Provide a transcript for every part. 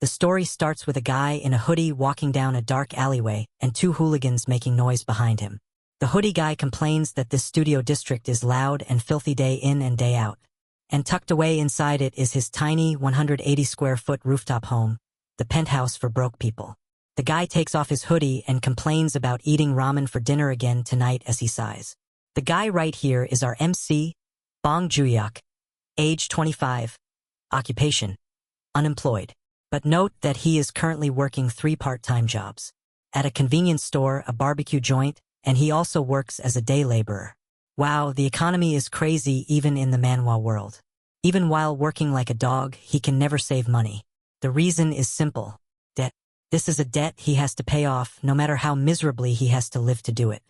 The story starts with a guy in a hoodie walking down a dark alleyway and two hooligans making noise behind him. The hoodie guy complains that this studio district is loud and filthy day in and day out. And tucked away inside it is his tiny 180-square-foot rooftop home, the penthouse for broke people. The guy takes off his hoodie and complains about eating ramen for dinner again tonight as he sighs. The guy right here is our MC, Bong Joon-hyuk, age 25, occupation, unemployed. But note that he is currently working 3 part-time jobs. At a convenience store, a barbecue joint, and he also works as a day laborer. Wow, the economy is crazy even in the manhwa world. Even while working like a dog, he can never save money. The reason is simple. Debt. This is a debt he has to pay off no matter how miserably he has to live to do it.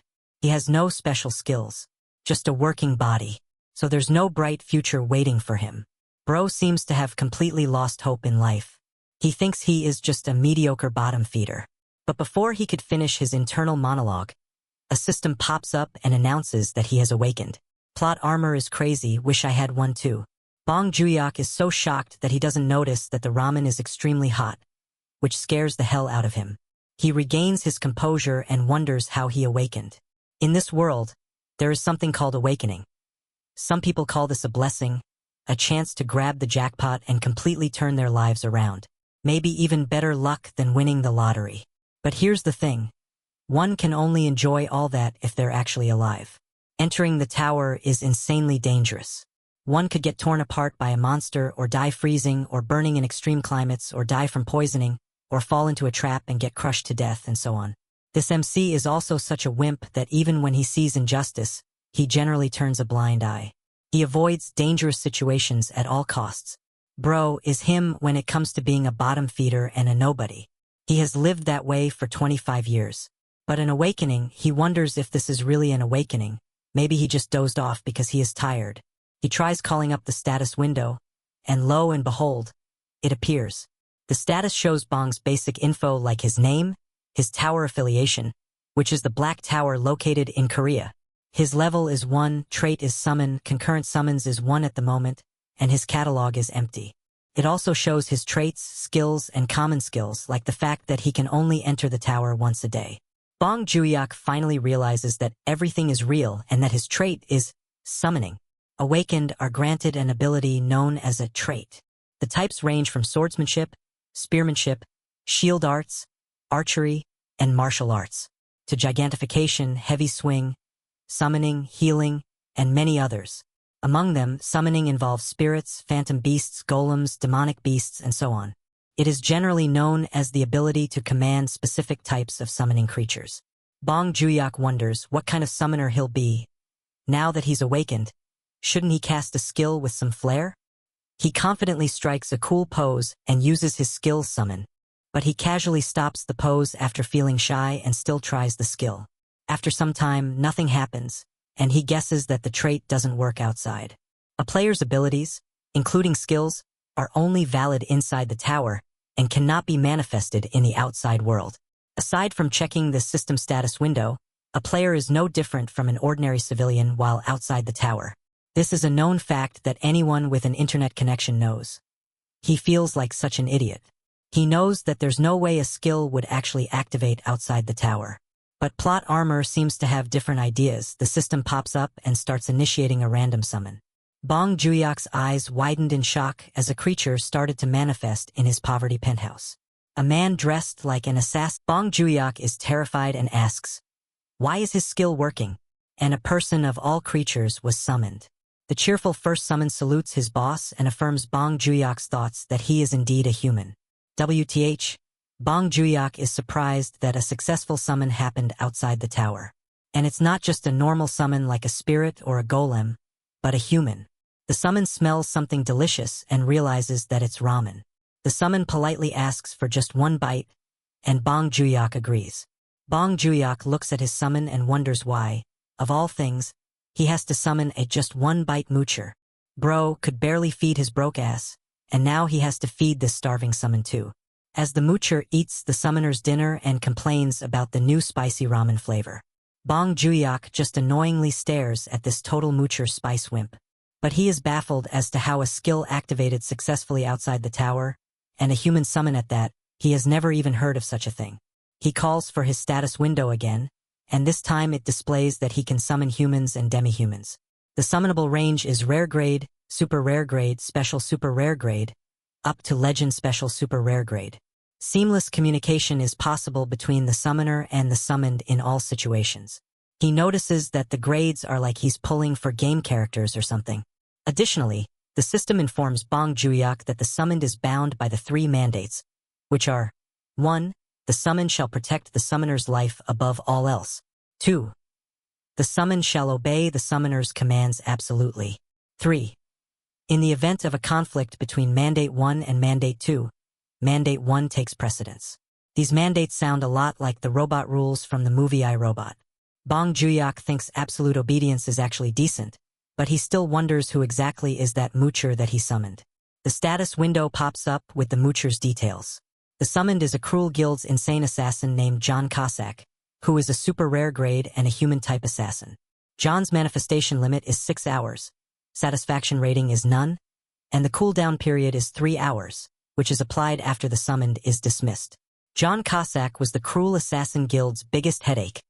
He has no special skills, just a working body. So there's no bright future waiting for him. Bro seems to have completely lost hope in life. He thinks he is just a mediocre bottom feeder. But before he could finish his internal monologue, a system pops up and announces that he has awakened. Plot armor is crazy, wish I had one too. Bong Joon-hyuk is so shocked that he doesn't notice that the ramen is extremely hot, which scares the hell out of him. He regains his composure and wonders how he awakened. In this world, there is something called awakening. Some people call this a blessing, a chance to grab the jackpot and completely turn their lives around. Maybe even better luck than winning the lottery. But here's the thing. One can only enjoy all that if they're actually alive. Entering the tower is insanely dangerous. One could get torn apart by a monster or die freezing or burning in extreme climates or die from poisoning or fall into a trap and get crushed to death and so on. This MC is also such a wimp that even when he sees injustice, he generally turns a blind eye. He avoids dangerous situations at all costs. Bro is him when it comes to being a bottom feeder and a nobody. He has lived that way for 25 years. But an awakening, he wonders if this is really an awakening. Maybe he just dozed off because he is tired. He tries calling up the status window, and lo and behold, it appears. The status shows Bong's basic info like his name, his tower affiliation, which is the Black Tower located in Korea. His level is 1, trait is summon, concurrent summons is 1 at the moment, and his catalog is empty. It also shows his traits, skills, and common skills, like the fact that he can only enter the tower once a day. Bong Joon-hyuk finally realizes that everything is real and that his trait is summoning. Awakened are granted an ability known as a trait. The types range from swordsmanship, spearmanship, shield arts, archery, and martial arts, to gigantification, heavy swing, summoning, healing, and many others. Among them, summoning involves spirits, phantom beasts, golems, demonic beasts, and so on. It is generally known as the ability to command specific types of summoning creatures. Bong Joon-hyuk wonders what kind of summoner he'll be. Now that he's awakened, shouldn't he cast a skill with some flair? He confidently strikes a cool pose and uses his skill summon, but he casually stops the pose after feeling shy and still tries the skill. After some time, nothing happens, and he guesses that the trait doesn't work outside. A player's abilities, including skills, are only valid inside the tower and cannot be manifested in the outside world. Aside from checking the system status window, a player is no different from an ordinary civilian while outside the tower. This is a known fact that anyone with an internet connection knows. He feels like such an idiot. He knows that there's no way a skill would actually activate outside the tower. But plot armor seems to have different ideas. The system pops up and starts initiating a random summon. Bong Joon-hyuk's eyes widened in shock as a creature started to manifest in his poverty penthouse. A man dressed like an assassin. Bong Joon-hyuk is terrified and asks, why is his skill working? And a person of all creatures was summoned. The cheerful first summon salutes his boss and affirms Bong Joon-hyuk's thoughts that he is indeed a human. WTH, Bong Joon-hyuk is surprised that a successful summon happened outside the tower. And it's not just a normal summon like a spirit or a golem, but a human. The summon smells something delicious and realizes that it's ramen. The summon politely asks for just one bite, and Bong Joon-hyuk agrees. Bong Joon-hyuk looks at his summon and wonders why, of all things, he has to summon a just one bite moocher. Bro could barely feed his broke ass, and now he has to feed this starving summon too. As the moocher eats the summoner's dinner and complains about the new spicy ramen flavor, Bong Joon-hyuk just annoyingly stares at this total moocher spice wimp. But he is baffled as to how a skill activated successfully outside the tower, and a human summon at that. He has never even heard of such a thing. He calls for his status window again, and this time it displays that he can summon humans and demi-humans. The summonable range is rare grade, super rare grade, special super rare grade, up to legend special super rare grade. Seamless communication is possible between the summoner and the summoned in all situations. He notices that the grades are like he's pulling for game characters or something. Additionally, the system informs Bong Joon-hyuk that the summoned is bound by the 3 mandates, which are 1. The summoned shall protect the summoner's life above all else. 2. The summoned shall obey the summoner's commands absolutely. 3. In the event of a conflict between Mandate 1 and Mandate 2, Mandate 1 takes precedence. These mandates sound a lot like the robot rules from the movie I, Robot. Bong Joon-hyuk thinks absolute obedience is actually decent, but he still wonders who exactly is that moocher that he summoned. The status window pops up with the moocher's details. The summoned is a cruel guild's insane assassin named John Cossack, who is a super rare grade and a human-type assassin. John's manifestation limit is 6 hours, satisfaction rating is none, and the cooldown period is 3 hours, which is applied after the summoned is dismissed. John Cossack was the cruel assassin guild's biggest headache,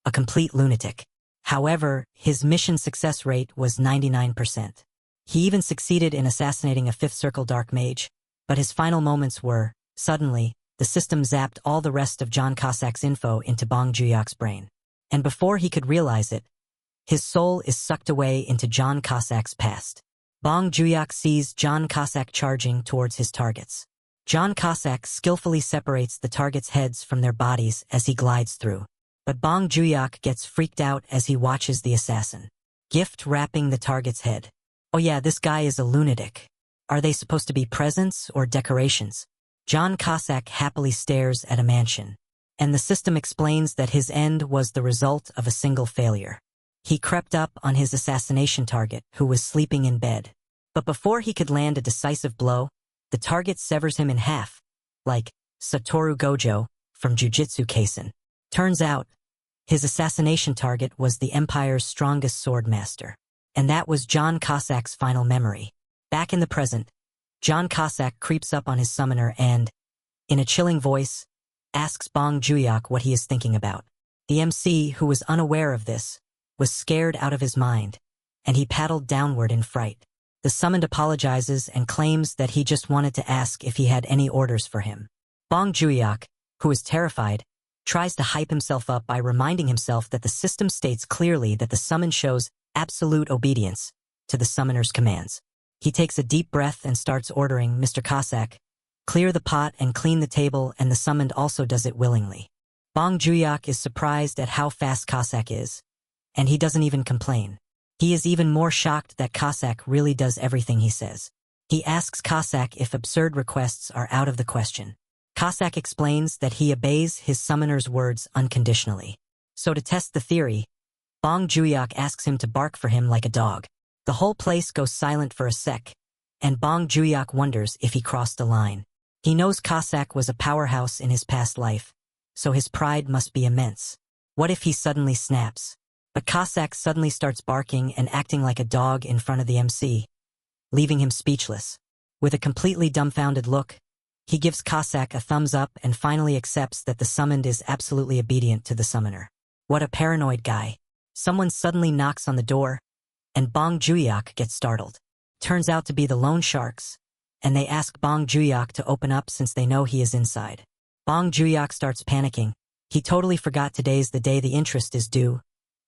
a complete lunatic. However, his mission success rate was 99%. He even succeeded in assassinating a 5th Circle Dark Mage, but his final moments were, suddenly, the system zapped all the rest of John Cossack's info into Bong Joon-hyuk's brain. And before he could realize it, his soul is sucked away into John Cossack's past. Bong Joon-hyuk sees John Cossack charging towards his targets. John Cossack skillfully separates the targets' heads from their bodies as he glides through. But Bong Joon-hyuk gets freaked out as he watches the assassin gift wrapping the target's head. Oh yeah, this guy is a lunatic. Are they supposed to be presents or decorations? John Cossack happily stares at a mansion, and the system explains that his end was the result of a single failure. He crept up on his assassination target, who was sleeping in bed. But before he could land a decisive blow, the target severs him in half, like Satoru Gojo from Jujutsu Kaisen. Turns out, his assassination target was the Empire's strongest sword master. And that was John Cossack's final memory. Back in the present, John Cossack creeps up on his summoner and, in a chilling voice, asks Bong Joon-hyuk what he is thinking about. The MC, who was unaware of this, was scared out of his mind, and he paddled downward in fright. The summoned apologizes and claims that he just wanted to ask if he had any orders for him. Bong Joon-hyuk, who is terrified, tries to hype himself up by reminding himself that the system states clearly that the summon shows absolute obedience to the summoner's commands. He takes a deep breath and starts ordering Mr. Cossack, clear the pot and clean the table, and the summoned also does it willingly. Bong Joon-hyuk is surprised at how fast Cossack is, and he doesn't even complain. He is even more shocked that Cossack really does everything he says. He asks Cossack if absurd requests are out of the question. Cossack explains that he obeys his summoner's words unconditionally. So to test the theory, Bong Joon-hyuk asks him to bark for him like a dog. The whole place goes silent for a sec, and Bong Joon-hyuk wonders if he crossed a line. He knows Cossack was a powerhouse in his past life, so his pride must be immense. What if he suddenly snaps? But Cossack suddenly starts barking and acting like a dog in front of the MC, leaving him speechless. With a completely dumbfounded look, he gives Cossack a thumbs up and finally accepts that the summoned is absolutely obedient to the summoner. What a paranoid guy. Someone suddenly knocks on the door, and Bong Joon-hyuk gets startled. Turns out to be the loan sharks, and they ask Bong Joon-hyuk to open up since they know he is inside. Bong Joon-hyuk starts panicking. He totally forgot today's the day the interest is due.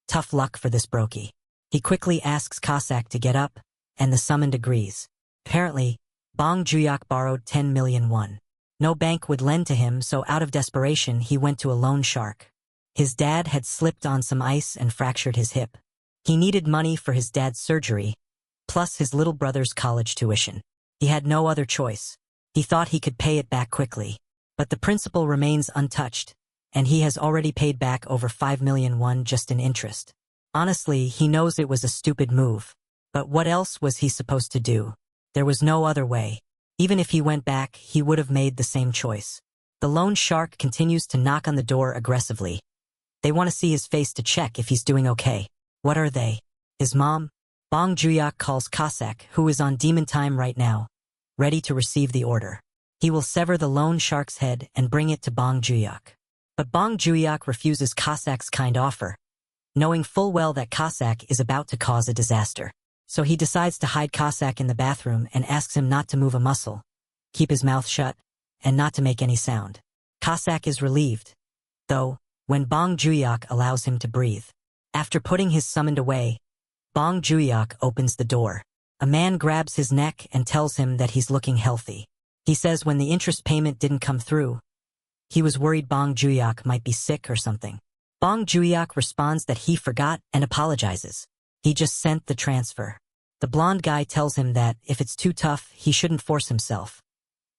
Tough luck for this brokey. He quickly asks Cossack to get up, and the summoned agrees. Apparently, Bong Joon-hyuk borrowed 10 million won. No bank would lend to him, so out of desperation he went to a loan shark. His dad had slipped on some ice and fractured his hip. He needed money for his dad's surgery, plus his little brother's college tuition. He had no other choice. He thought he could pay it back quickly. But the principal remains untouched, and he has already paid back over 5 million won just in interest. Honestly, he knows it was a stupid move. But what else was he supposed to do? There was no other way. Even if he went back, he would have made the same choice. The loan shark continues to knock on the door aggressively. They want to see his face to check if he's doing okay. What are they? His mom? Bong Joon-hyuk calls Cossack, who is on demon time right now, ready to receive the order. He will sever the loan shark's head and bring it to Bong Joon-hyuk. But Bong Joon-hyuk refuses Cossack's kind offer, knowing full well that Cossack is about to cause a disaster. So he decides to hide Cossack in the bathroom and asks him not to move a muscle, keep his mouth shut, and not to make any sound. Cossack is relieved, though, when Bong Joon-hyuk allows him to breathe. After putting his summoned away, Bong Joon-hyuk opens the door. A man grabs his neck and tells him that he's looking healthy. He says when the interest payment didn't come through, he was worried Bong Joon-hyuk might be sick or something. Bong Joon-hyuk responds that he forgot and apologizes. He just sent the transfer. The blonde guy tells him that if it's too tough, he shouldn't force himself.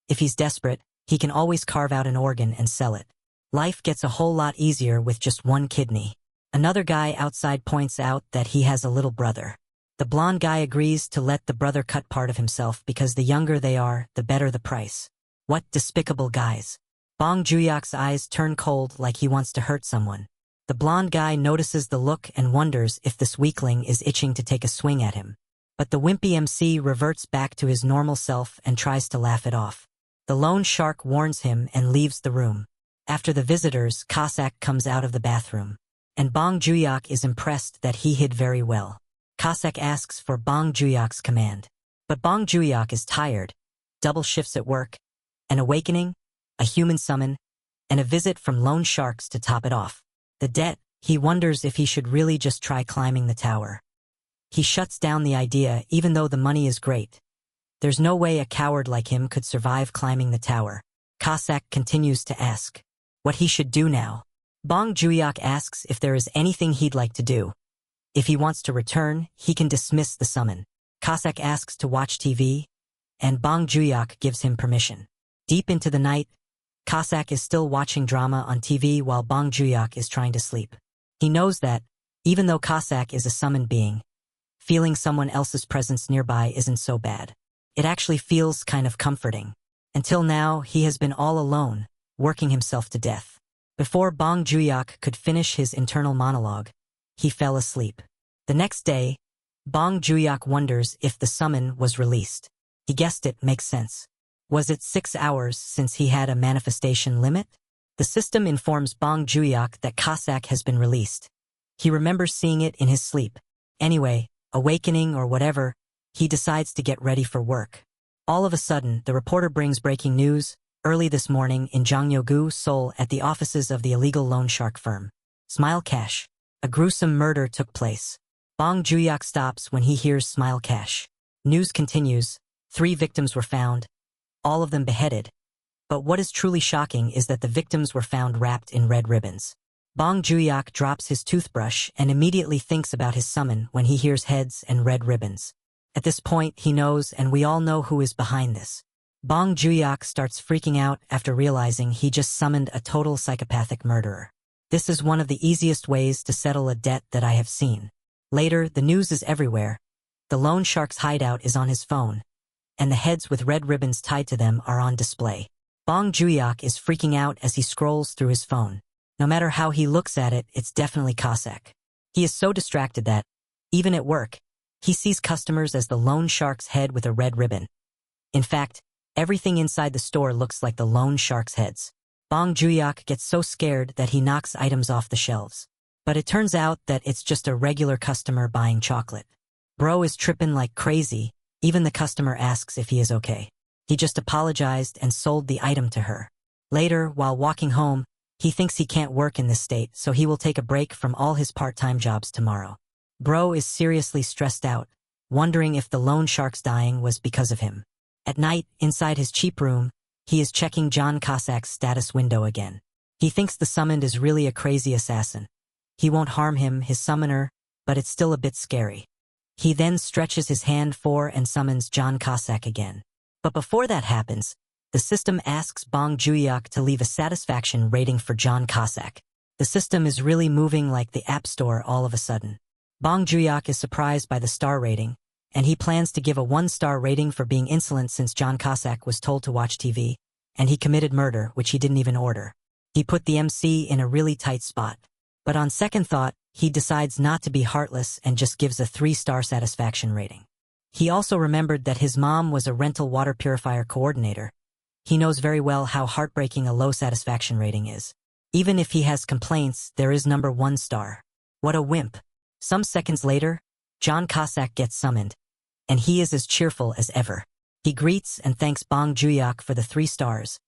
If he's desperate, he can always carve out an organ and sell it. Life gets a whole lot easier with just one kidney. Another guy outside points out that he has a little brother. The blonde guy agrees to let the brother cut part of himself because the younger they are, the better the price. What despicable guys. Bong Joon-hyuk's eyes turn cold like he wants to hurt someone. The blonde guy notices the look and wonders if this weakling is itching to take a swing at him. But the wimpy MC reverts back to his normal self and tries to laugh it off. The loan shark warns him and leaves the room. After the visitors, Cossack comes out of the bathroom. And Bong Joon-hyuk is impressed that he hid very well. Cossack asks for Bong Joon-hyuk's command. But Bong Joon-hyuk is tired, double shifts at work, an awakening, a human summon, and a visit from loan sharks to top it off. The debt, he wonders if he should really just try climbing the tower. He shuts down the idea even though the money is great. There's no way a coward like him could survive climbing the tower. Cossack continues to ask what he should do now. Bong Joon-hyuk asks if there is anything he'd like to do. If he wants to return, he can dismiss the summon. Cossack asks to watch TV, and Bong Joon-hyuk gives him permission. Deep into the night, Cossack is still watching drama on TV while Bong Joon-hyuk is trying to sleep. He knows that, even though Cossack is a summoned being, feeling someone else's presence nearby isn't so bad. It actually feels kind of comforting. Until now, he has been all alone, working himself to death. Before Bong Joon-hyuk could finish his internal monologue, he fell asleep. The next day, Bong Joon-hyuk wonders if the summon was released. He guessed it makes sense. Was it 6 hours since he had a manifestation limit? The system informs Bong Joon-hyuk that Cossack has been released. He remembers seeing it in his sleep. Anyway, awakening or whatever, he decides to get ready for work. All of a sudden, the reporter brings breaking news. Early this morning in Jongnyo-gu, Seoul, at the offices of the illegal loan shark firm, Smile Cash, a gruesome murder took place. Bong Joon-hyuk stops when he hears Smile Cash. News continues. 3 victims were found, all of them beheaded. But what is truly shocking is that the victims were found wrapped in red ribbons. Bong Joon-hyuk drops his toothbrush and immediately thinks about his summon when he hears heads and red ribbons. At this point, he knows, and we all know who is behind this. Bong Joon-hyuk starts freaking out after realizing he just summoned a total psychopathic murderer. This is one of the easiest ways to settle a debt that I have seen. Later, the news is everywhere. The loan shark's hideout is on his phone, and the heads with red ribbons tied to them are on display. Bong Joon-hyuk is freaking out as he scrolls through his phone. No matter how he looks at it, it's definitely Cossack. He is so distracted that, even at work, he sees customers as the loan shark's head with a red ribbon. In fact, everything inside the store looks like the loan shark's heads. Bong Joon-hyuk gets so scared that he knocks items off the shelves. But it turns out that it's just a regular customer buying chocolate. Bro is tripping like crazy. Even the customer asks if he is okay. He just apologized and sold the item to her. Later, while walking home, he thinks he can't work in this state, so he will take a break from all his part-time jobs tomorrow. Bro is seriously stressed out, wondering if the loan shark's dying was because of him. At night, inside his cheap room, he is checking John Cossack's status window again. He thinks the summoned is really a crazy assassin. He won't harm him, his summoner, but it's still a bit scary. He then stretches his hand for and summons John Cossack again. But before that happens, the system asks Bong Joon-hyuk to leave a satisfaction rating for John Cossack. The system is really moving like the App Store all of a sudden. Bong Joon-hyuk is surprised by the star rating, and he plans to give a 1-star rating for being insolent since John Cossack was told to watch TV, and he committed murder, which he didn't even order. He put the MC in a really tight spot. But on second thought, he decides not to be heartless and just gives a 3-star satisfaction rating. He also remembered that his mom was a rental water purifier coordinator, He knows very well how heartbreaking a low satisfaction rating is. Even if he has complaints, there is number 1 star. What a wimp. Some seconds later, John Cossack gets summoned, and he is as cheerful as ever. He greets and thanks Bong Juyak for the 3 stars,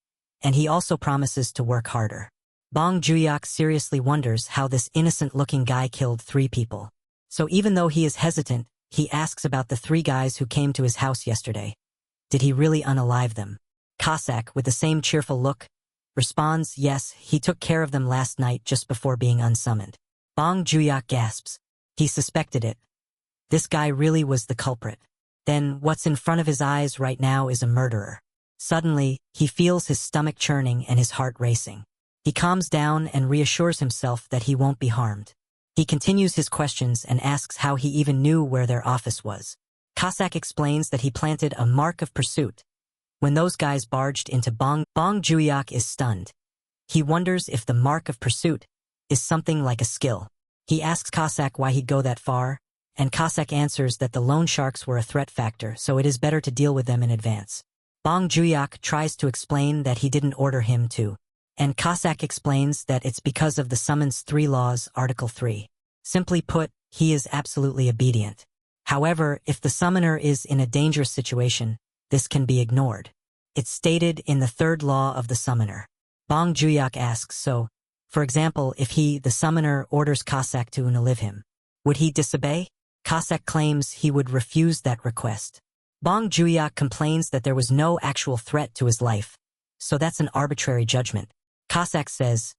and he also promises to work harder. Bong Juyak seriously wonders how this innocent-looking guy killed 3 people. So even though he is hesitant, he asks about the 3 guys who came to his house yesterday. Did he really unalive them? Cossack, with the same cheerful look, responds, yes, he took care of them last night just before being unsummoned. Bong Juyak gasps. He suspected it. This guy really was the culprit. Then, what's in front of his eyes right now is a murderer. Suddenly, he feels his stomach churning and his heart racing. He calms down and reassures himself that he won't be harmed. He continues his questions and asks how he even knew where their office was. Cossack explains that he planted a mark of pursuit. When those guys barged into Bong Juyak is stunned. He wonders if the mark of pursuit is something like a skill. He asks Cossack why he'd go that far, and Cossack answers that the loan sharks were a threat factor, so it is better to deal with them in advance. Bong Juyak tries to explain that he didn't order him to, and Cossack explains that it's because of the Summon's 3 laws, Article 3. Simply put, he is absolutely obedient. However, if the summoner is in a dangerous situation, this can be ignored. It's stated in the 3rd law of the summoner. Bong Juyak asks, so, for example, if he, the summoner, orders Cossack to unalive him, would he disobey? Cossack claims he would refuse that request. Bong Juyak complains that there was no actual threat to his life, so that's an arbitrary judgment. Cossack says,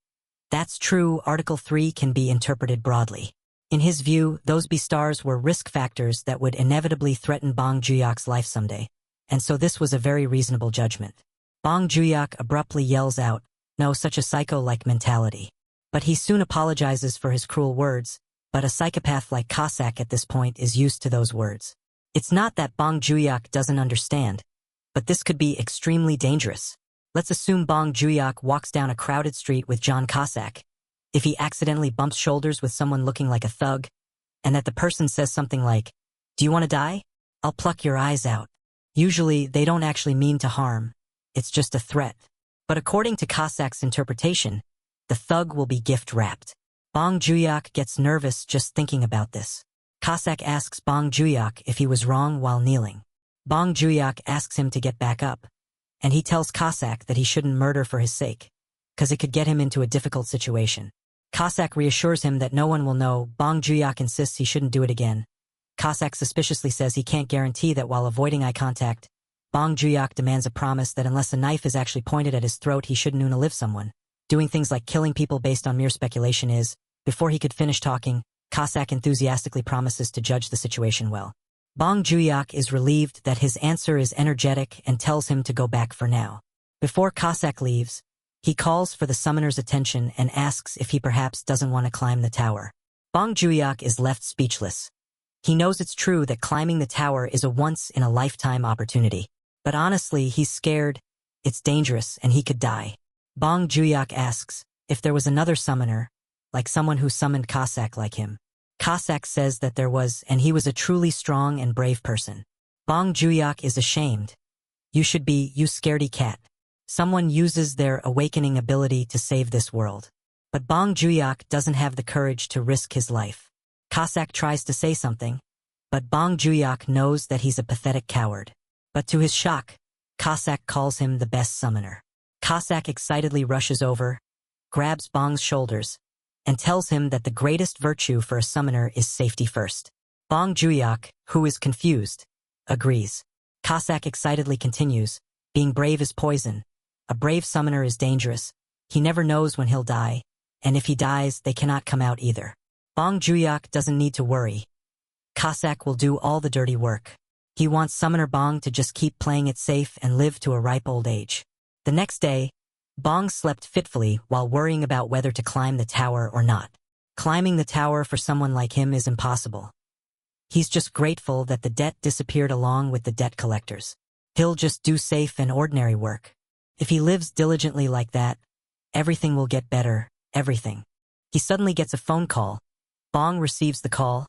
that's true, Article 3 can be interpreted broadly. In his view, those B-stars were risk factors that would inevitably threaten Bong Juyak's life someday, and so this was a very reasonable judgment. Bong Juyak abruptly yells out, no such a psycho-like mentality. But he soon apologizes for his cruel words, but a psychopath like Cossack at this point is used to those words. It's not that Bong Juyak doesn't understand, but this could be extremely dangerous. Let's assume Bong Juyak walks down a crowded street with John Cossack. If he accidentally bumps shoulders with someone looking like a thug, and that the person says something like, do you want to die? I'll pluck your eyes out. Usually, they don't actually mean to harm. It's just a threat. But according to Cossack's interpretation, the thug will be gift-wrapped. Bong Juyak gets nervous just thinking about this. Cossack asks Bong Juyak if he was wrong while kneeling. Bong Juyak asks him to get back up, and he tells Cossack that he shouldn't murder for his sake, because it could get him into a difficult situation. Cossack reassures him that no one will know. Bong Juyak insists he shouldn't do it again. Cossack suspiciously says he can't guarantee that while avoiding eye contact. Bong Juyak demands a promise that unless a knife is actually pointed at his throat, he shouldn't unalive someone. Doing things like killing people based on mere speculation is. Before he could finish talking, Cossack enthusiastically promises to judge the situation well. Bong Juyak is relieved that his answer is energetic and tells him to go back for now. Before Cossack leaves, he calls for the summoner's attention and asks if he perhaps doesn't want to climb the tower. Bong Juyak is left speechless. He knows it's true that climbing the tower is a once-in-a-lifetime opportunity. But honestly, he's scared, it's dangerous, and he could die. Bong Juyak asks if there was another summoner, like someone who summoned Cossack like him. Cossack says that there was, and he was a truly strong and brave person. Bong Juyak is ashamed. You should be, you scaredy cat. Someone uses their awakening ability to save this world. But Bong Juyak doesn't have the courage to risk his life. Cossack tries to say something, but Bong Juyak knows that he's a pathetic coward. But to his shock, Cossack calls him the best summoner. Cossack excitedly rushes over, grabs Bong's shoulders, and tells him that the greatest virtue for a summoner is safety first. Bong Juyak, who is confused, agrees. Cossack excitedly continues, being brave is poison. A brave summoner is dangerous. He never knows when he'll die, and if he dies, they cannot come out either. Bong Juyak doesn't need to worry. Cossack will do all the dirty work. He wants Summoner Bong to just keep playing it safe and live to a ripe old age. The next day, Bong slept fitfully while worrying about whether to climb the tower or not. Climbing the tower for someone like him is impossible. He's just grateful that the debt disappeared along with the debt collectors. He'll just do safe and ordinary work. If he lives diligently like that, everything will get better, everything. He suddenly gets a phone call. Bong receives the call,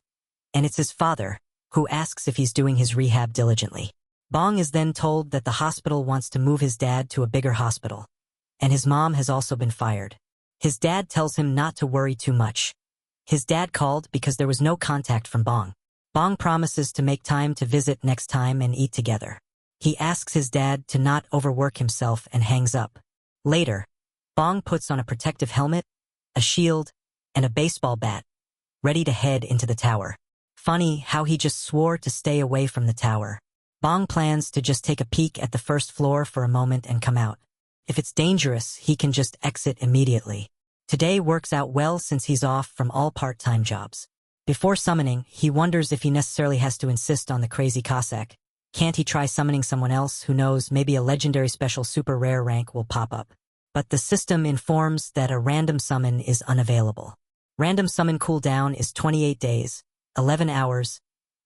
and it's his father, who asks if he's doing his rehab diligently. Bong is then told that the hospital wants to move his dad to a bigger hospital, and his mom has also been fired. His dad tells him not to worry too much. His dad called because there was no contact from Bong. Bong promises to make time to visit next time and eat together. He asks his dad to not overwork himself and hangs up. Later, Bong puts on a protective helmet, a shield, and a baseball bat, ready to head into the tower. Funny how he just swore to stay away from the tower. Bong plans to just take a peek at the first floor for a moment and come out. If it's dangerous, he can just exit immediately. Today works out well since he's off from all part-time jobs. Before summoning, he wonders if he necessarily has to insist on the crazy Cossack. Can't he try summoning someone else? Who knows, maybe a legendary special super rare rank will pop up. But the system informs that a random summon is unavailable. Random summon cooldown is 28 days, 11 hours,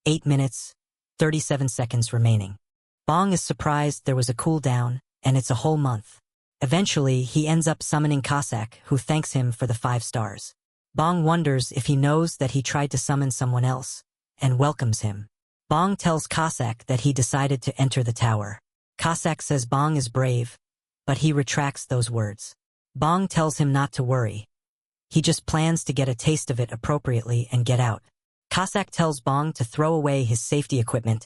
8 minutes, 37 seconds remaining. Bong is surprised there was a cooldown, and it's a whole month. Eventually, he ends up summoning Cossack, who thanks him for the 5 stars. Bong wonders if he knows that he tried to summon someone else, and welcomes him. Bong tells Cossack that he decided to enter the tower. Cossack says Bong is brave, but he retracts those words. Bong tells him not to worry. He just plans to get a taste of it appropriately and get out. Cossack tells Bong to throw away his safety equipment,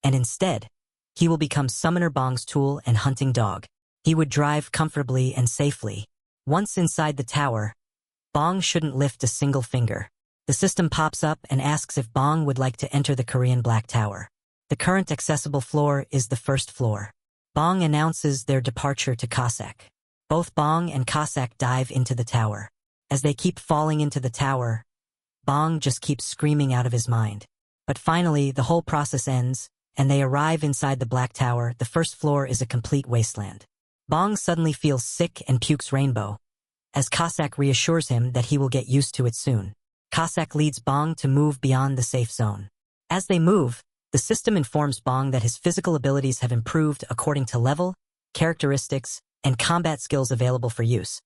and instead, he will become Summoner Bong's tool and hunting dog. He would drive comfortably and safely. Once inside the tower, Bong shouldn't lift a single finger. The system pops up and asks if Bong would like to enter the Korean Black Tower. The current accessible floor is the first floor. Bong announces their departure to Cossack. Both Bong and Cossack dive into the tower. As they keep falling into the tower, Bong just keeps screaming out of his mind. But finally, the whole process ends, and they arrive inside the Black Tower. The first floor is a complete wasteland. Bong suddenly feels sick and pukes rainbow, as Cossack reassures him that he will get used to it soon. Cossack leads Bong to move beyond the safe zone. As they move, the system informs Bong that his physical abilities have improved according to level, characteristics, and combat skills available for use.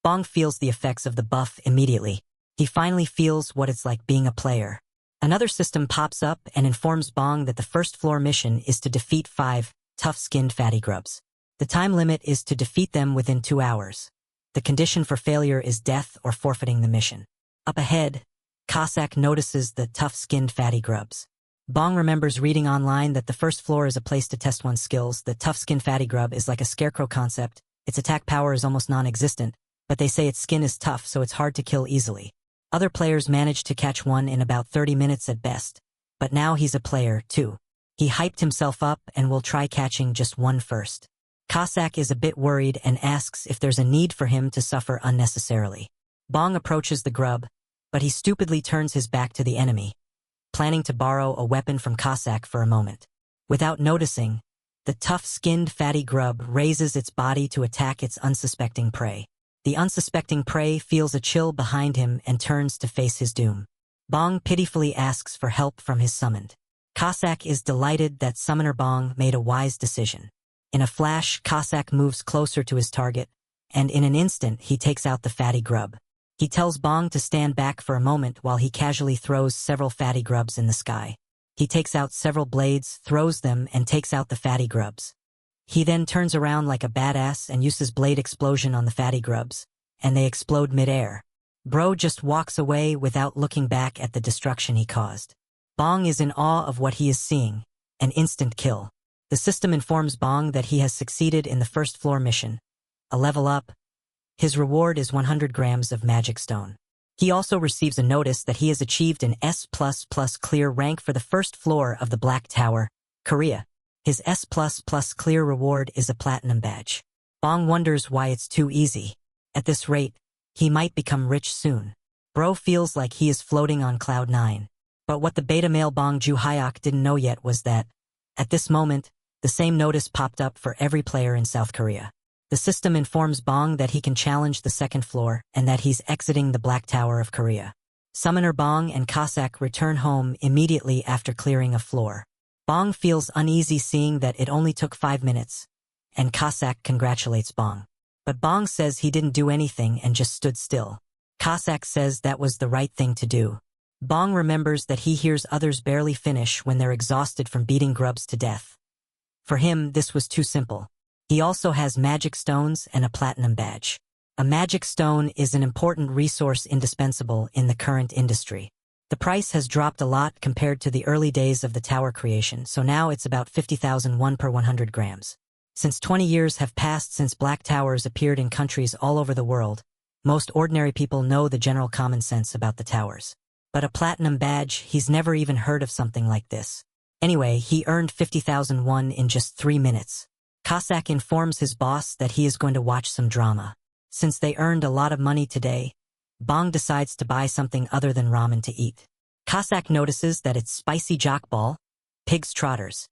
Bong feels the effects of the buff immediately. He finally feels what it's like being a player. Another system pops up and informs Bong that the first floor mission is to defeat 5 tough-skinned fatty grubs. The time limit is to defeat them within 2 hours. The condition for failure is death or forfeiting the mission. Up ahead, Cossack notices the tough-skinned fatty grubs. Bong remembers reading online that the first floor is a place to test one's skills. The tough-skinned fatty grub is like a scarecrow concept. Its attack power is almost non-existent, but they say its skin is tough, so it's hard to kill easily. Other players manage to catch one in about 30 minutes at best, but now he's a player, too. He hyped himself up and will try catching just one first. Cossack is a bit worried and asks if there's a need for him to suffer unnecessarily. Bong approaches the grub, but he stupidly turns his back to the enemy, planning to borrow a weapon from Cossack for a moment. Without noticing, the tough-skinned fatty grub raises its body to attack its unsuspecting prey. The unsuspecting prey feels a chill behind him and turns to face his doom. Bong pitifully asks for help from his summoned. Cossack is delighted that Summoner Bong made a wise decision. In a flash, Cossack moves closer to his target, and in an instant he takes out the fatty grub. He tells Bong to stand back for a moment while he casually throws several fatty grubs in the sky. He takes out several blades, throws them, and takes out the fatty grubs. He then turns around like a badass and uses blade explosion on the fatty grubs, and they explode mid-air. Bro just walks away without looking back at the destruction he caused. Bong is in awe of what he is seeing, an instant kill. The system informs Bong that he has succeeded in the first floor mission. A level up. His reward is 100 grams of magic stone. He also receives a notice that he has achieved an S++ clear rank for the first floor of the Black Tower, Korea. His S++ clear reward is a platinum badge. Bong wonders why it's too easy. At this rate, he might become rich soon. Bro feels like he is floating on cloud 9. But what the beta male Bong Joo-hyuk didn't know yet was that, at this moment, the same notice popped up for every player in South Korea. The system informs Bong that he can challenge the second floor and that he's exiting the Black Tower of Korea. Summoner Bong and Cossack return home immediately after clearing a floor. Bong feels uneasy seeing that it only took 5 minutes, and Cossack congratulates Bong. But Bong says he didn't do anything and just stood still. Cossack says that was the right thing to do. Bong remembers that he hears others barely finish when they're exhausted from beating grubs to death. For him, this was too simple. He also has magic stones and a platinum badge. A magic stone is an important resource indispensable in the current industry. The price has dropped a lot compared to the early days of the tower creation, so now it's about 50,000 won per 100 grams. Since 20 years have passed since black towers appeared in countries all over the world, most ordinary people know the general common sense about the towers. But a platinum badge, he's never even heard of something like this. Anyway, he earned 50,000 won in just 3 minutes. Cossack informs his boss that he is going to watch some drama. Since they earned a lot of money today, Bong decides to buy something other than ramen to eat. Cossack notices that it's spicy jockball, pig's trotters.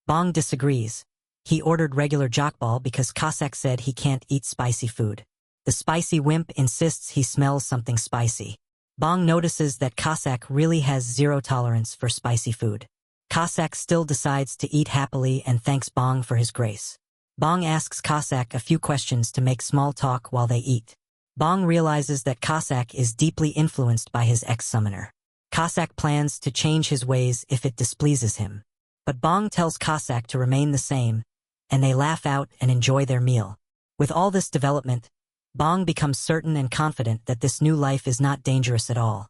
Bong disagrees. He ordered regular jockball because Cossack said he can't eat spicy food. The spicy wimp insists he smells something spicy. Bong notices that Cossack really has zero tolerance for spicy food. Cossack still decides to eat happily and thanks Bong for his grace. Bong asks Cossack a few questions to make small talk while they eat. Bong realizes that Cossack is deeply influenced by his ex-summoner. Cossack plans to change his ways if it displeases him. But Bong tells Cossack to remain the same, and they laugh out and enjoy their meal. With all this development, Bong becomes certain and confident that this new life is not dangerous at all.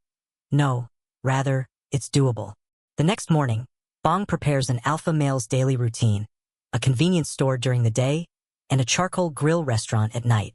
No, rather, it's doable. The next morning, Bong prepares an alpha male's daily routine, a convenience store during the day, and a charcoal grill restaurant at night.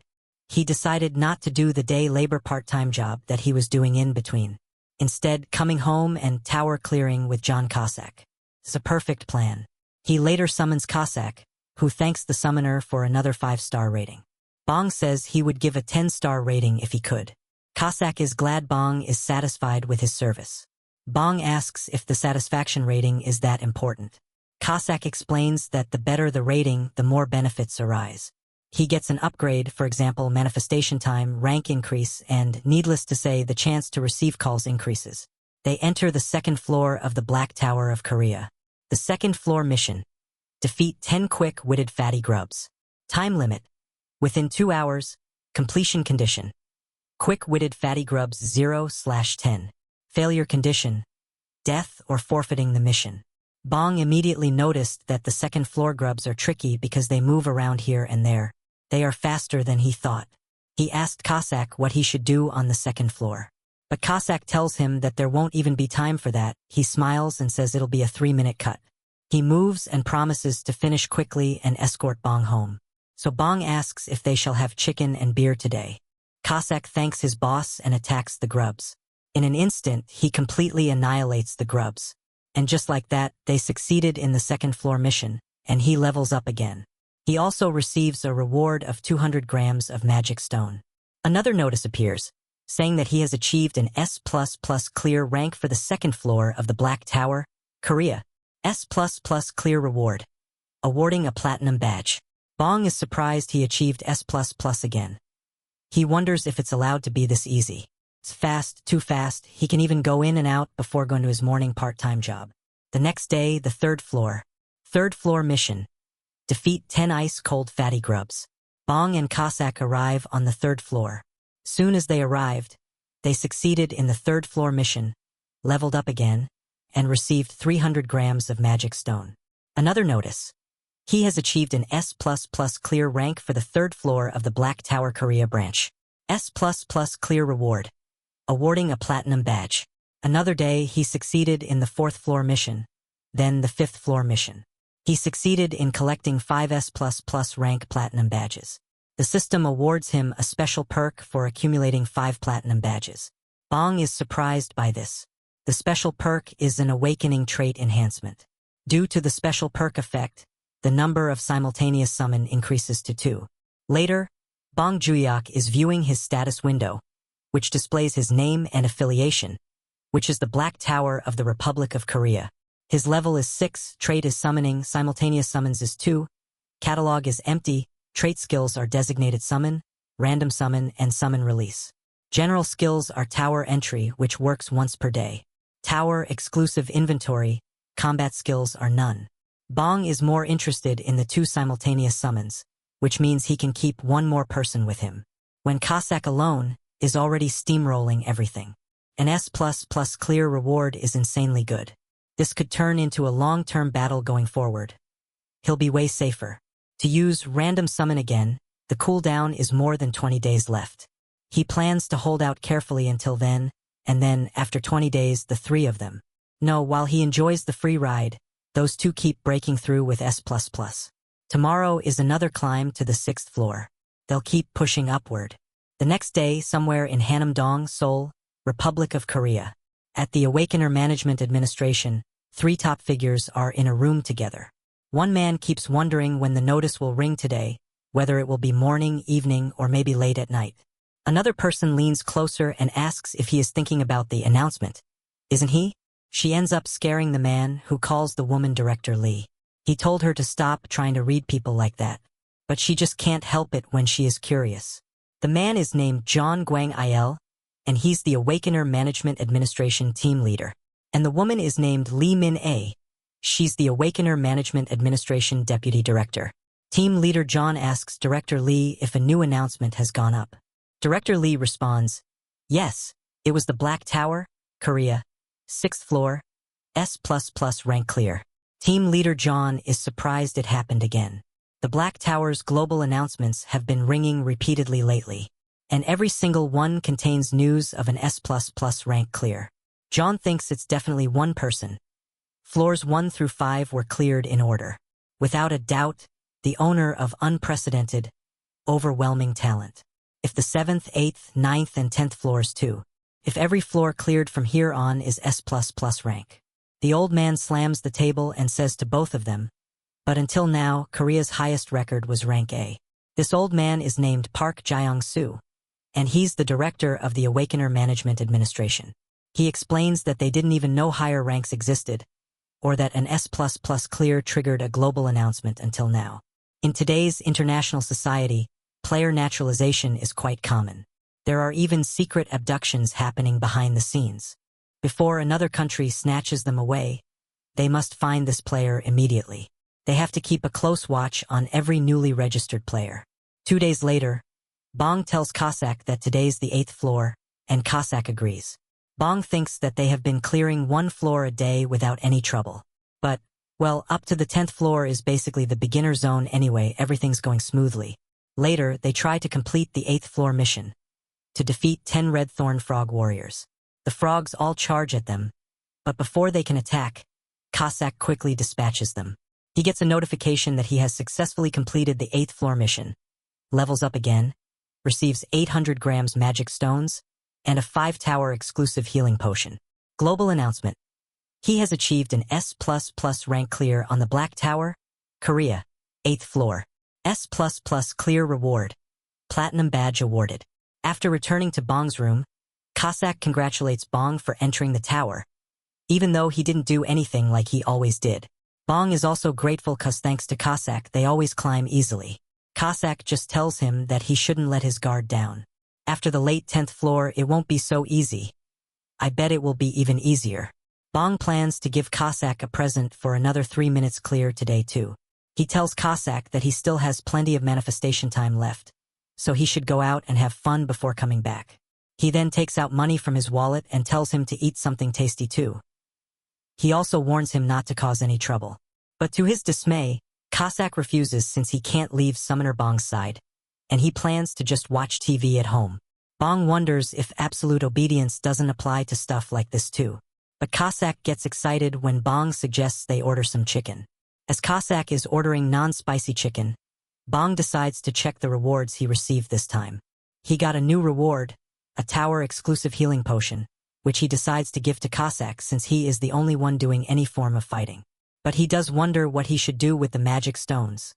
He decided not to do the day labor part-time job that he was doing in between. Instead, coming home and tower clearing with John Cossack. It's a perfect plan. He later summons Cossack, who thanks the summoner for another 5-star rating. Bong says he would give a 10-star rating if he could. Cossack is glad Bong is satisfied with his service. Bong asks if the satisfaction rating is that important. Cossack explains that the better the rating, the more benefits arise. He gets an upgrade, for example, manifestation time, rank increase, and, needless to say, the chance to receive calls increases. They enter the second floor of the Black Tower of Korea. The second floor mission: defeat 10 quick-witted fatty grubs. Time limit: within 2 hours. Completion condition: quick-witted fatty grubs 0/10. Failure condition: death or forfeiting the mission. Bong immediately noticed that the second floor grubs are tricky because they move around here and there. They are faster than he thought. He asked Cossack what he should do on the second floor. But Cossack tells him that there won't even be time for that. He smiles and says it'll be a 3-minute cut. He moves and promises to finish quickly and escort Bong home. So Bong asks if they shall have chicken and beer today. Cossack thanks his boss and attacks the grubs. In an instant, he completely annihilates the grubs. And just like that, they succeeded in the second floor mission, and he levels up again. He also receives a reward of 200 grams of magic stone. Another notice appears, saying that he has achieved an S++ clear rank for the second floor of the Black Tower, Korea. S++ clear reward, awarding a platinum badge. Bong is surprised he achieved S++ again. He wonders if it's allowed to be this easy. It's fast, too fast. He can even go in and out before going to his morning part-time job. The next day, the third floor mission: defeat 10 ice-cold fatty grubs. Bong and Cossack arrive on the third floor. Soon as they arrived, they succeeded in the third floor mission, leveled up again, and received 300 grams of magic stone. Another notice: he has achieved an S++ clear rank for the third floor of the Black Tower Korea branch. S++ clear reward, awarding a platinum badge. Another day, he succeeded in the fourth floor mission, then the fifth floor mission. He succeeded in collecting 5 S++ rank platinum badges. The system awards him a special perk for accumulating 5 platinum badges. Bong is surprised by this. The special perk is an awakening trait enhancement. Due to the special perk effect, the number of simultaneous summon increases to 2. Later, Bong Juyak is viewing his status window, which displays his name and affiliation, which is the Black Tower of the Republic of Korea. His level is 6, trait is summoning, simultaneous summons is 2, catalog is empty, trait skills are designated summon, random summon, and summon release. General skills are tower entry, which works once per day. Tower exclusive inventory, combat skills are none. Bong is more interested in the 2 simultaneous summons, which means he can keep one more person with him. When Cossack alone is already steamrolling everything. An S++ clear reward is insanely good. This could turn into a long-term battle going forward. he'll be way safer. To use random summon again, the cooldown is more than 20 days left. He plans to hold out carefully until then, and then, after 20 days, the three of them. No, while he enjoys the free ride, those two keep breaking through with S++. Tomorrow is another climb to the 6th floor. They'll keep pushing upward. The next day, somewhere in Hanam-dong, Seoul, Republic of Korea, at the Awakener Management Administration, three top figures are in a room together. One man keeps wondering when the notice will ring today, whether it will be morning, evening, or maybe late at night. Another person leans closer and asks if he is thinking about the announcement. Isn't he? She ends up scaring the man, who calls the woman Director Lee. He told her to stop trying to read people like that, but she just can't help it when she is curious. The man is named John Gwang-il, and he's the Awakener Management Administration team leader. And the woman is named Lee Min-ae. She's the Awakener Management Administration deputy director. Team leader John asks Director Lee if a new announcement has gone up. Director Lee responds, yes, it was the Black Tower, Korea, 6th floor, S++ rank clear. Team leader John is surprised it happened again. The Black Tower's global announcements have been ringing repeatedly lately, and every single one contains news of an S++ rank clear. John thinks it's definitely one person. Floors 1 through 5 were cleared in order. Without a doubt, the owner of unprecedented, overwhelming talent. If the 7th, 8th, 9th, and 10th floors too. If every floor cleared from here on is S++ rank. The old man slams the table and says to both of them, but until now, Korea's highest record was rank A. This old man is named Park Jae-soo, and he's the director of the Awakener Management Administration. He explains that they didn't even know higher ranks existed, or that an S++ clear triggered a global announcement until now. In today's international society, player naturalization is quite common. There are even secret abductions happening behind the scenes. Before another country snatches them away, they must find this player immediately. They have to keep a close watch on every newly registered player. 2 days later, Bong tells Cossack that today's the 8th floor, and Cossack agrees. Bong thinks that they have been clearing 1 floor a day without any trouble. But, well, up to the 10th floor is basically the beginner zone anyway, everything's going smoothly. Later, they try to complete the 8th floor mission, to defeat 10 red thorn frog warriors. The frogs all charge at them, but before they can attack, Cossack quickly dispatches them. He gets a notification that he has successfully completed the 8th floor mission, levels up again, receives 800 grams magic stones, and a 5-tower exclusive healing potion. Global announcement. He has achieved an S++ rank clear on the Black Tower, Korea, 8th floor. S++ clear reward. Platinum badge awarded. After returning to Bong's room, Cossack congratulates Bong for entering the tower, even though he didn't do anything like he always did. Bong is also grateful cause thanks to Cossack they always climb easily. Cossack just tells him that he shouldn't let his guard down. After the late 10th floor it won't be so easy. I bet it will be even easier. Bong plans to give Cossack a present for another 3 minutes clear today too. He tells Cossack that he still has plenty of manifestation time left, so he should go out and have fun before coming back. He then takes out money from his wallet and tells him to eat something tasty too. He also warns him not to cause any trouble. But to his dismay, Cossack refuses since he can't leave Summoner Bong's side, and he plans to just watch TV at home. Bong wonders if absolute obedience doesn't apply to stuff like this too. But Cossack gets excited when Bong suggests they order some chicken. As Cossack is ordering non-spicy chicken, Bong decides to check the rewards he received this time. He got a new reward, a tower exclusive healing potion, which he decides to give to Cossack since he is the only one doing any form of fighting. But he does wonder what he should do with the magic stones.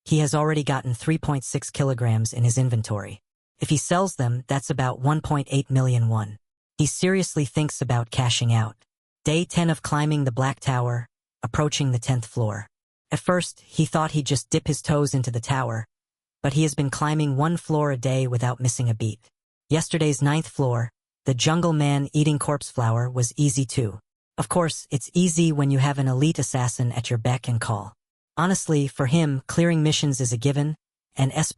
He has already gotten 3.6 kilograms in his inventory. If he sells them, that's about 1.8 million won. He seriously thinks about cashing out. Day 10 of climbing the Black Tower, approaching the 10th floor. At first, he thought he'd just dip his toes into the tower, but he has been climbing 1 floor a day without missing a beat. Yesterday's 9th floor, the jungle man eating corpse flower, was easy too. Of course, it's easy when you have an elite assassin at your beck and call. Honestly, for him, clearing missions is a given, and S++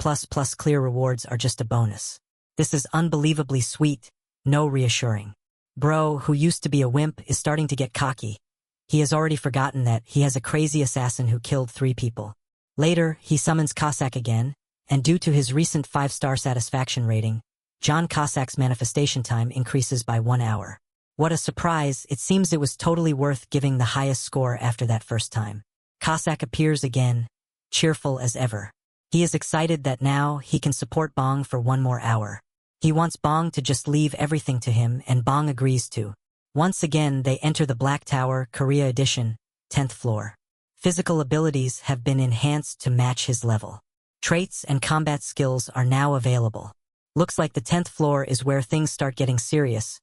clear rewards are just a bonus. This is unbelievably sweet, no reassuring. Bro, who used to be a wimp, is starting to get cocky. He has already forgotten that he has a crazy assassin who killed 3 people. Later, he summons Cossack again, and due to his recent 5-star satisfaction rating, John Cossack's manifestation time increases by 1 hour. What a surprise, it seems it was totally worth giving the highest score after that first time. Cossack appears again, cheerful as ever. He is excited that now he can support Bong for 1 more hour. He wants Bong to just leave everything to him, and Bong agrees to. Once again, they enter the Black Tower, Korea Edition, 10th floor. Physical abilities have been enhanced to match his level. Traits and combat skills are now available. Looks like the 10th floor is where things start getting serious.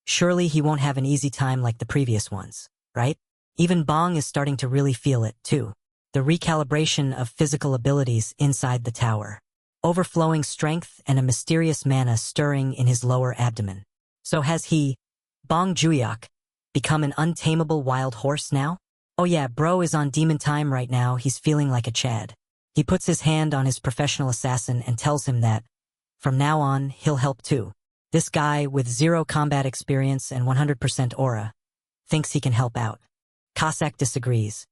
Surely he won't have an easy time like the previous ones, right? Even Bong is starting to really feel it, too. The recalibration of physical abilities inside the tower. Overflowing strength and a mysterious mana stirring in his lower abdomen. So has he, Bong Juyeok, become an untamable wild horse now? Oh yeah, bro is on demon time right now, he's feeling like a Chad. He puts his hand on his professional assassin and tells him that, from now on, he'll help too. This guy, with 0 combat experience and 100% aura, thinks he can help out. Cossack disagrees.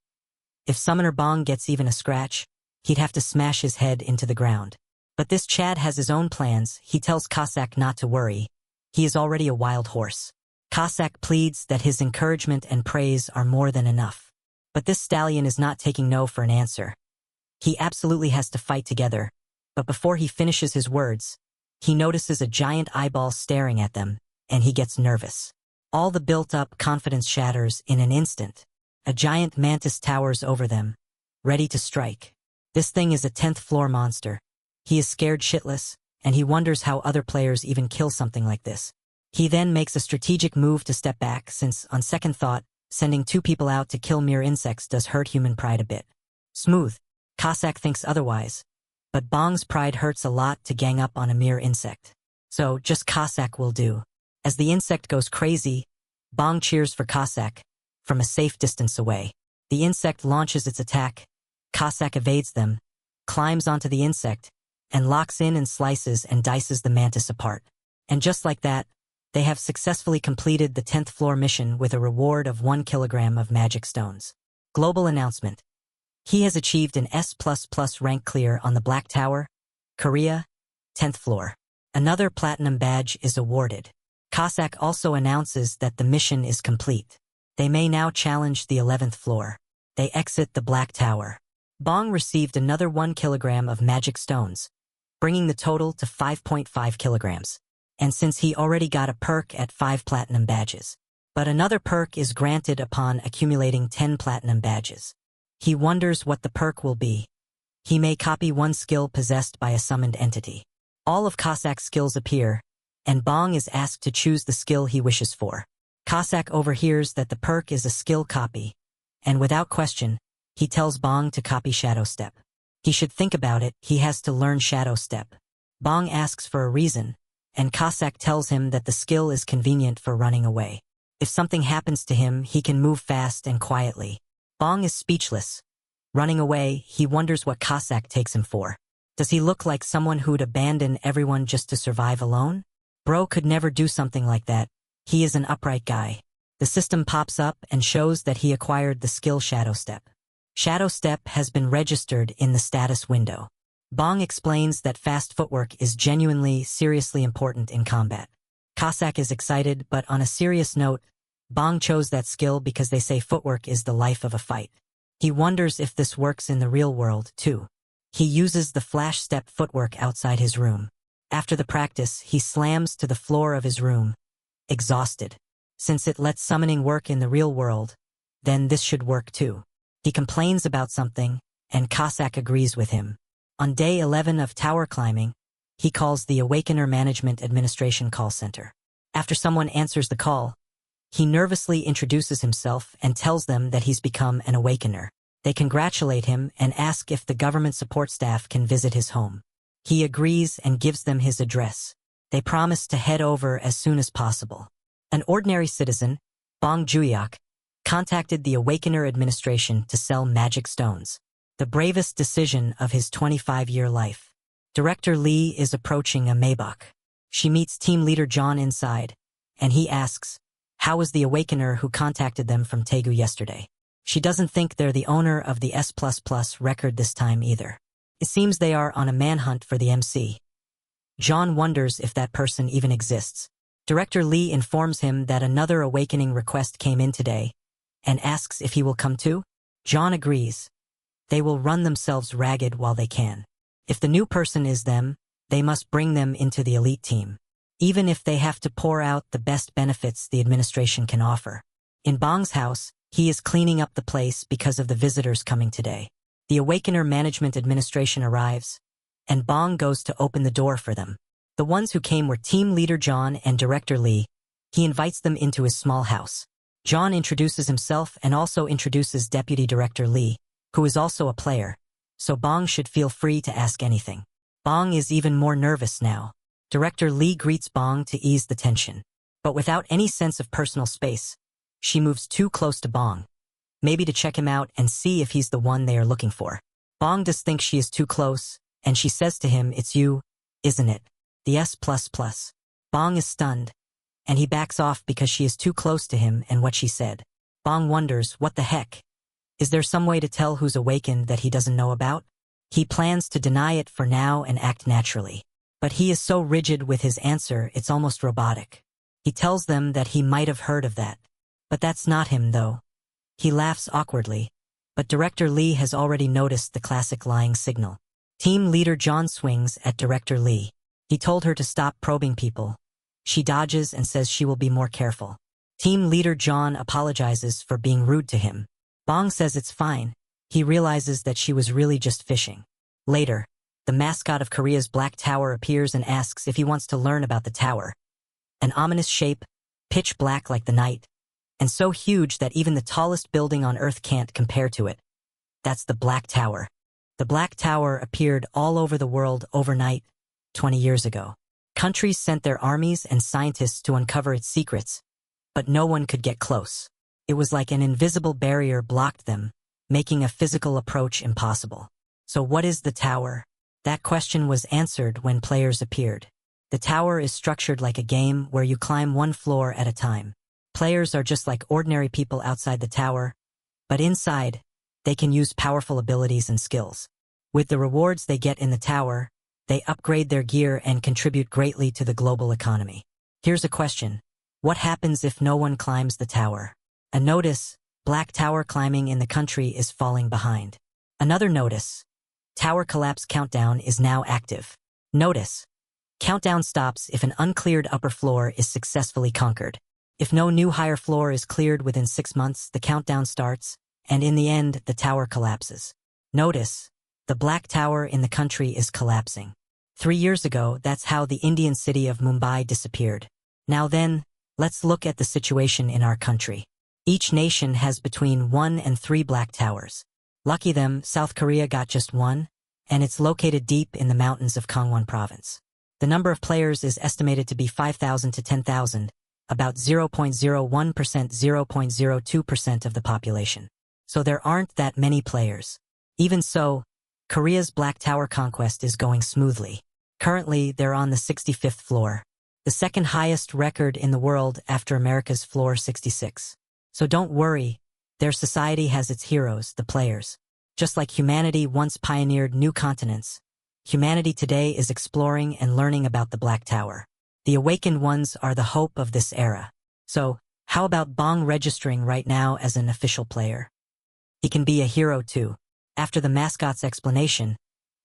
If Summoner Bong gets even a scratch, he'd have to smash his head into the ground. But this Chad has his own plans. He tells Cossack not to worry. He is already a wild horse. Cossack pleads that his encouragement and praise are more than enough. But this stallion is not taking no for an answer. He absolutely has to fight together. But before he finishes his words, he notices a giant eyeball staring at them, and he gets nervous. All the built-up confidence shatters in an instant. A giant mantis towers over them, ready to strike. This thing is a 10th floor monster. He is scared shitless, and he wonders how other players even kill something like this. He then makes a strategic move to step back since, on second thought, sending 2 people out to kill mere insects does hurt human pride a bit. Smooth. Cossack thinks otherwise. But Bong's pride hurts a lot to gang up on a mere insect. So, just Cossack will do. As the insect goes crazy, Bong cheers for Cossack, from a safe distance away. The insect launches its attack. Cossack evades them, climbs onto the insect, and locks in and slices and dices the mantis apart. And just like that, they have successfully completed the 10th floor mission with a reward of 1 kilogram of magic stones. Global announcement. He has achieved an S++ rank clear on the Black Tower, Korea, 10th floor. Another platinum badge is awarded. Cossack also announces that the mission is complete. They may now challenge the 11th floor. They exit the Black Tower. Bong received another 1 kilogram of magic stones, bringing the total to 5.5 kilograms. And since he already got a perk at 5 platinum badges. But another perk is granted upon accumulating 10 platinum badges. He wonders what the perk will be. He may copy 1 skill possessed by a summoned entity. All of Cossack's skills appear, and Bong is asked to choose the skill he wishes for. Cossack overhears that the perk is a skill copy, and without question, he tells Bong to copy Shadow Step. He should think about it, he has to learn Shadow Step. Bong asks for a reason, and Cossack tells him that the skill is convenient for running away. If something happens to him, he can move fast and quietly. Bong is speechless. Running away, he wonders what Cossack takes him for. Does he look like someone who'd abandon everyone just to survive alone? Bro could never do something like that. He is an upright guy. The system pops up and shows that he acquired the skill Shadow Step. Shadow Step has been registered in the status window. Bong explains that fast footwork is genuinely, seriously important in combat. Cossack is excited, but on a serious note, Bong chose that skill because they say footwork is the life of a fight. He wonders if this works in the real world, too. He uses the flash step footwork outside his room. After the practice, he slams to the floor of his room, exhausted. Since it lets summoning work in the real world, then this should work too. He complains about something, and Cossack agrees with him. On day 11 of tower climbing, he calls the Awakener Management Administration call center. After someone answers the call, he nervously introduces himself and tells them that he's become an Awakener. They congratulate him and ask if the government support staff can visit his home. He agrees and gives them his address. They promise to head over as soon as possible. An ordinary citizen, Bong Juyeok, contacted the Awakener administration to sell magic stones. The bravest decision of his 25-year life. Director Lee is approaching a Maybach. She meets team leader John inside, and he asks, How is the Awakener who contacted them from Daegu yesterday? She doesn't think they're the owner of the S++ record this time either. It seems they are on a manhunt for the MC. John wonders if that person even exists. Director Lee informs him that another awakening request came in today and asks if he will come too. John agrees. They will run themselves ragged while they can. If the new person is them, they must bring them into the elite team, even if they have to pour out the best benefits the administration can offer. In Bong's house, he is cleaning up the place because of the visitors coming today. The Awakener Management Administration arrives, and Bong goes to open the door for them. The ones who came were Team Leader John and Director Lee. He invites them into his small house. John introduces himself and also introduces Deputy Director Lee, who is also a player, so Bong should feel free to ask anything. Bong is even more nervous now. Director Lee greets Bong to ease the tension, but without any sense of personal space. She moves too close to Bong, maybe to check him out and see if he's the one they are looking for. Bong does think she is too close, and she says to him, "It's you, isn't it? The S++. Bong is stunned, and he backs off because she is too close to him and what she said. Bong wonders, what the heck? Is there some way to tell who's awakened that he doesn't know about? He plans to deny it for now and act naturally. But he is so rigid with his answer it's almost robotic. He tells them that he might have heard of that. But that's not him, though. He laughs awkwardly, but Director Lee has already noticed the classic lying signal. Team Leader John swings at Director Lee. He told her to stop probing people. She dodges and says she will be more careful. Team Leader John apologizes for being rude to him. Bong says it's fine. He realizes that she was really just fishing. Later, the mascot of Korea's Black Tower appears and asks if he wants to learn about the tower. An ominous shape, pitch black like the night, and so huge that even the tallest building on Earth can't compare to it. That's the Black Tower. The Black Tower appeared all over the world overnight, 20 years ago. Countries sent their armies and scientists to uncover its secrets, but no one could get close. It was like an invisible barrier blocked them, making a physical approach impossible. So what is the tower? That question was answered when players appeared. The tower is structured like a game where you climb one floor at a time. Players are just like ordinary people outside the tower, but inside, they can use powerful abilities and skills. With the rewards they get in the tower, they upgrade their gear and contribute greatly to the global economy. Here's a question. What happens if no one climbs the tower? A notice, Black Tower climbing in the country is falling behind. Another notice, Tower collapse countdown is now active. Notice, countdown stops if an uncleared upper floor is successfully conquered. If no new higher floor is cleared within 6 months, the countdown starts, and in the end, the tower collapses. Notice, the Black Tower in the country is collapsing. 3 years ago, that's how the Indian city of Mumbai disappeared. Now then, let's look at the situation in our country. Each nation has between 1 and 3 Black Towers. Lucky them, South Korea got just one, and it's located deep in the mountains of Gangwon province. The number of players is estimated to be 5,000 to 10,000, about 0.01%, 0.02% of the population. So there aren't that many players. Even so, Korea's Black Tower conquest is going smoothly. Currently, they're on the 65th floor, the second highest record in the world after America's floor 66. So don't worry, their society has its heroes, the players. Just like humanity once pioneered new continents, humanity today is exploring and learning about the Black Tower. The awakened ones are the hope of this era. So, how about Bong registering right now as an official player? He can be a hero too. After the mascot's explanation,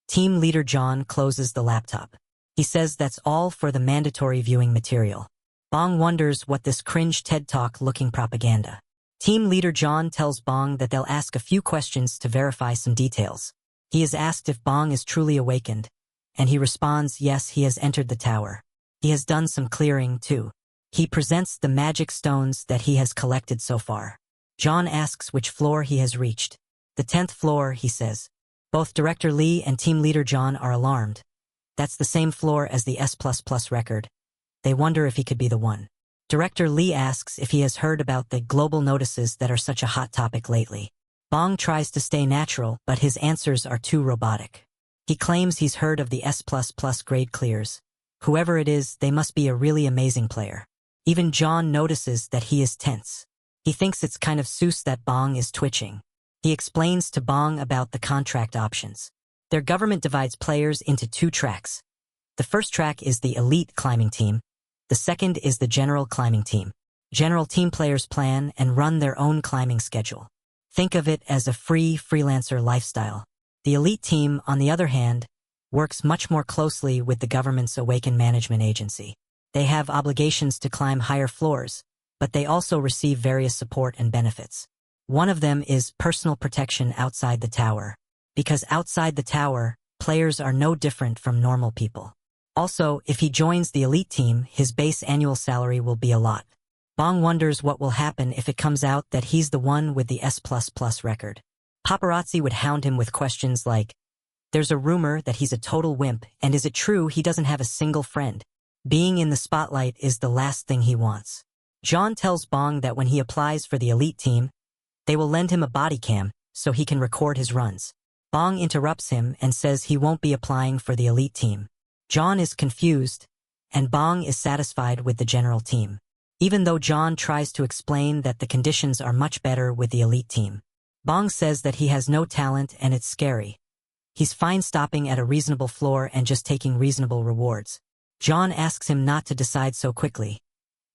Team Leader John closes the laptop. He says that's all for the mandatory viewing material. Bong wonders what this cringe TED Talk-looking propaganda. Team Leader John tells Bong that they'll ask a few questions to verify some details. He is asked if Bong is truly awakened, and he responds yes, he has entered the tower. He has done some clearing, too. He presents the magic stones that he has collected so far. John asks which floor he has reached. The 10th floor, he says. Both Director Lee and Team Leader John are alarmed. That's the same floor as the S++ record. They wonder if he could be the one. Director Lee asks if he has heard about the global notices that are such a hot topic lately. Bong tries to stay natural, but his answers are too robotic. He claims he's heard of the S++ grade clears. Whoever it is, they must be a really amazing player. Even John notices that he is tense. He thinks it's kind of sus that Bong is twitching. He explains to Bong about the contract options. Their government divides players into 2 tracks. The first track is the elite climbing team. The second is the general climbing team. General team players plan and run their own climbing schedule. Think of it as a free freelancer lifestyle. The elite team, on the other hand, works much more closely with the government's Awaken Management Agency. They have obligations to climb higher floors, but they also receive various support and benefits. One of them is personal protection outside the tower. Because outside the tower, players are no different from normal people. Also, if he joins the elite team, his base annual salary will be a lot. Bong wonders what will happen if it comes out that he's the one with the S++ record. Paparazzi would hound him with questions like, "There's a rumor that he's a total wimp, and is it true he doesn't have a single friend? Being in the spotlight is the last thing he wants." John tells Bong that when he applies for the elite team, they will lend him a body cam so he can record his runs. Bong interrupts him and says he won't be applying for the elite team. John is confused, and Bong is satisfied with the general team. Even though John tries to explain that the conditions are much better with the elite team. Bong says that he has no talent and it's scary. He's fine stopping at a reasonable floor and just taking reasonable rewards. John asks him not to decide so quickly.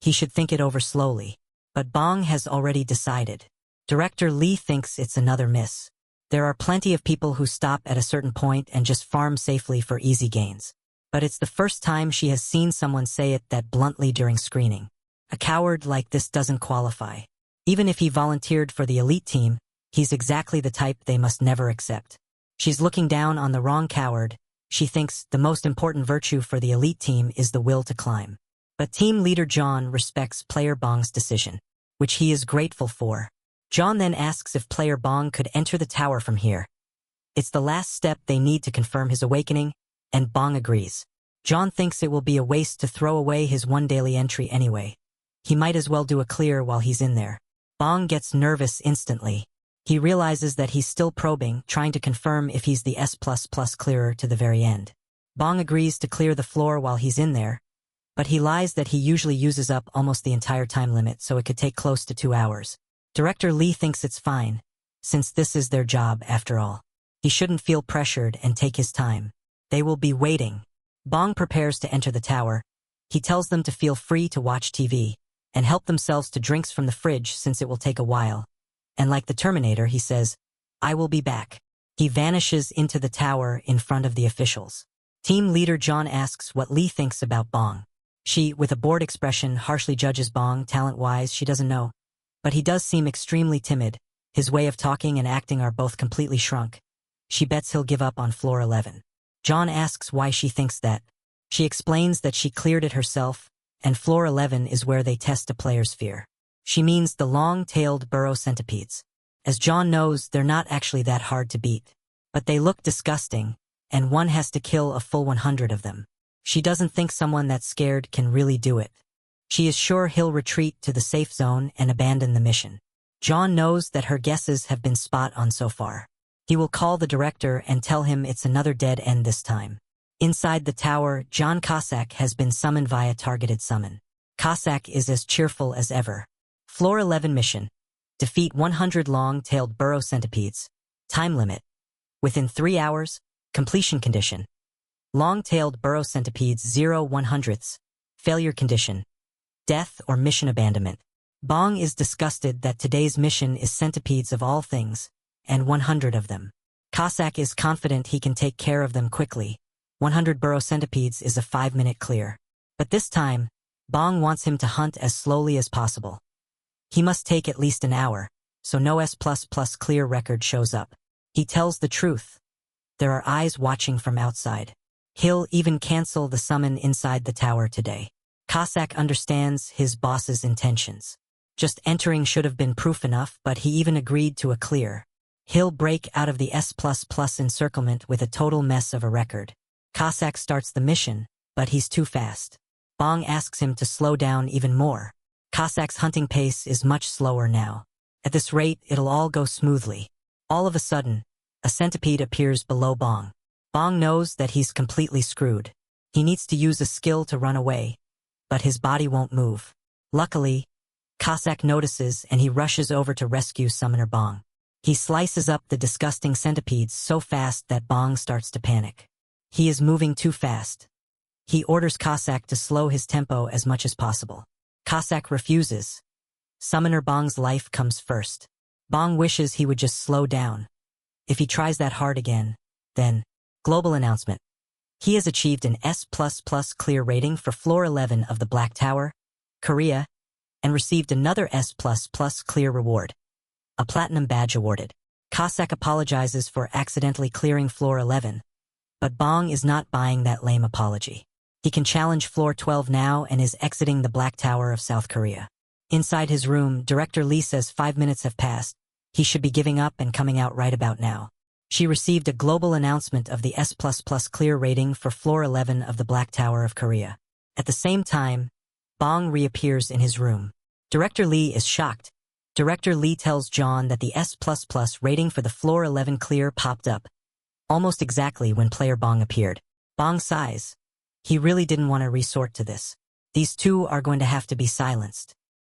He should think it over slowly. But Bong has already decided. Director Lee thinks it's another miss. There are plenty of people who stop at a certain point and just farm safely for easy gains. But it's the first time she has seen someone say it that bluntly during screening. A coward like this doesn't qualify. Even if he volunteered for the elite team, he's exactly the type they must never accept. She's looking down on the wrong coward. She thinks the most important virtue for the elite team is the will to climb. But team leader John respects player Bong's decision, which he is grateful for. John then asks if player Bong could enter the tower from here. It's the last step they need to confirm his awakening, and Bong agrees. John thinks it will be a waste to throw away his one daily entry anyway. He might as well do a clear while he's in there. Bong gets nervous instantly. He realizes that he's still probing, trying to confirm if he's the S++ clearer to the very end. Bong agrees to clear the floor while he's in there, but he lies that he usually uses up almost the entire time limit, so it could take close to 2 hours. Director Lee thinks it's fine, since this is their job after all. He shouldn't feel pressured and take his time. They will be waiting. Bong prepares to enter the tower. He tells them to feel free to watch TV and help themselves to drinks from the fridge since it will take a while. And like the Terminator, he says, "I will be back." He vanishes into the tower in front of the officials. Team leader John asks what Lee thinks about Bong. She, with a bored expression, harshly judges Bong. Talent-wise, she doesn't know. But he does seem extremely timid. His way of talking and acting are both completely shrunk. She bets he'll give up on floor 11. John asks why she thinks that. She explains that she cleared it herself, and floor 11 is where they test a player's fear. She means the long-tailed burrow centipedes. As John knows, they're not actually that hard to beat. But they look disgusting, and one has to kill a full 100 of them. She doesn't think someone that's scared can really do it. She is sure he'll retreat to the safe zone and abandon the mission. John knows that her guesses have been spot on so far. He will call the director and tell him it's another dead end this time. Inside the tower, John Cossack has been summoned via targeted summon. Cossack is as cheerful as ever. Floor 11 mission. Defeat 100 long-tailed burrow centipedes. Time limit. Within 3 hours. Completion condition. Long-tailed burrow centipedes 0/100ths. Failure condition. Death or mission abandonment. Bong is disgusted that today's mission is centipedes of all things, and 100 of them. Cossack is confident he can take care of them quickly. 100 burrow centipedes is a 5-minute clear. But this time, Bong wants him to hunt as slowly as possible. He must take at least an hour, so no S++ clear record shows up. He tells the truth. There are eyes watching from outside. He'll even cancel the summon inside the tower today. Cossack understands his boss's intentions. Just entering should have been proof enough, but he even agreed to a clear. He'll break out of the S++ encirclement with a total mess of a record. Cossack starts the mission, but he's too fast. Bong asks him to slow down even more. Cossack's hunting pace is much slower now. At this rate, it'll all go smoothly. All of a sudden, a centipede appears below Bong. Bong knows that he's completely screwed. He needs to use a skill to run away, but his body won't move. Luckily, Cossack notices and he rushes over to rescue Summoner Bong. He slices up the disgusting centipedes so fast that Bong starts to panic. He is moving too fast. He orders Cossack to slow his tempo as much as possible. Cossack refuses. Summoner Bong's life comes first. Bong wishes he would just slow down. If he tries that hard again, then, global announcement. He has achieved an S++ clear rating for floor 11 of the Black Tower, Korea, and received another S++ clear reward, a platinum badge awarded. Cossack apologizes for accidentally clearing floor 11, but Bong is not buying that lame apology. He can challenge floor 12 now and is exiting the Black Tower of South Korea. Inside his room, Director Lee says 5 minutes have passed. He should be giving up and coming out right about now. She received a global announcement of the S++ clear rating for floor 11 of the Black Tower of Korea. At the same time, Bong reappears in his room. Director Lee is shocked. Director Lee tells John that the S++ rating for the floor 11 clear popped up, almost exactly when player Bong appeared. Bong sighs. He really didn't want to resort to this. These two are going to have to be silenced.